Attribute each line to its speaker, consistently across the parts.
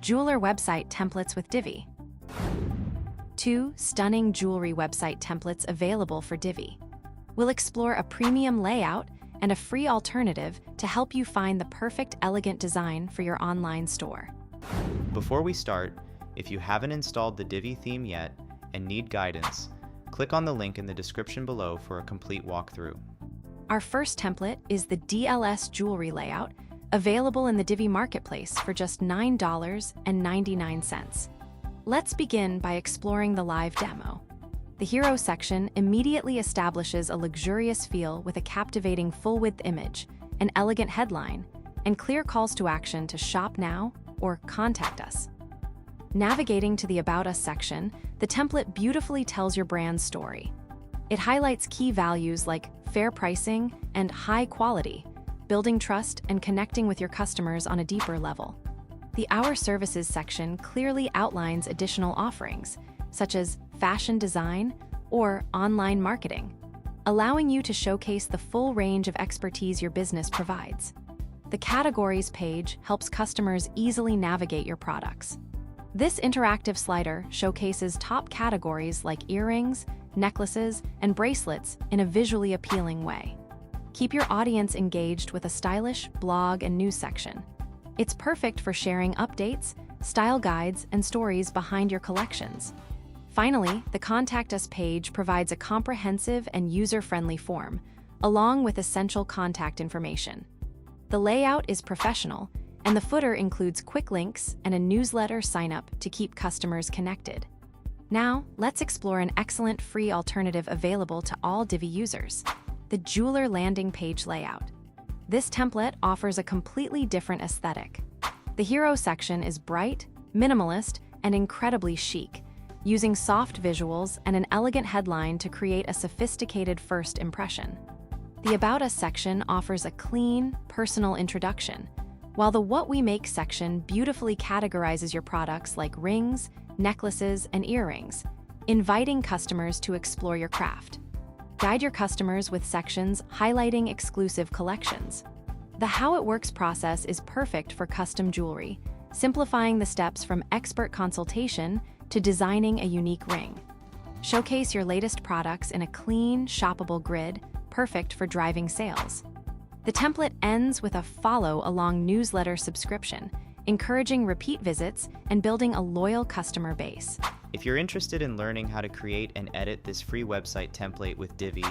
Speaker 1: Jeweler website templates with Divi. 2 stunning jewelry website templates available for Divi. We'll explore a premium layout and a free alternative to help you find the perfect elegant design for your online store.
Speaker 2: Before we start, if you haven't installed the Divi theme yet and need guidance, click on the link in the description below for a complete walkthrough.
Speaker 1: Our first template is the DLS jewelry layout, available in the Divi marketplace for just $9.99. Let's begin by exploring the live demo. The Hero section immediately establishes a luxurious feel with a captivating full-width image, an elegant headline, and clear calls to action to shop now or contact us. Navigating to the About Us section, the template beautifully tells your brand's story. It highlights key values like fair pricing and high quality, building trust and connecting with your customers on a deeper level. The Our Services section clearly outlines additional offerings, such as fashion design or online marketing, allowing you to showcase the full range of expertise your business provides. The Categories page helps customers easily navigate your products. This interactive slider showcases top categories like earrings, necklaces, and bracelets in a visually appealing way. Keep your audience engaged with a stylish blog and news section. It's perfect for sharing updates, style guides, and stories behind your collections. Finally, the Contact Us page provides a comprehensive and user-friendly form, along with essential contact information. The layout is professional, and the footer includes quick links and a newsletter sign-up to keep customers connected. Now, let's explore an excellent free alternative available to all Divi users: the Jeweler landing page layout. This template offers a completely different aesthetic. The Hero section is bright, minimalist, and incredibly chic, using soft visuals and an elegant headline to create a sophisticated first impression. The About Us section offers a clean, personal introduction, while the What We Make section beautifully categorizes your products like rings, necklaces, and earrings, inviting customers to explore your craft. Guide your customers with sections highlighting exclusive collections. The How It Works process is perfect for custom jewelry, simplifying the steps from expert consultation to designing a unique ring. Showcase your latest products in a clean, shoppable grid, perfect for driving sales. The template ends with a follow-along newsletter subscription, encouraging repeat visits and building a loyal customer base.
Speaker 2: If you're interested in learning how to create and edit this free website template with Divi,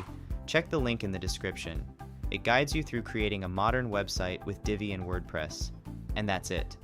Speaker 2: check the link in the description. It guides you through creating a modern website with Divi and WordPress. And that's it.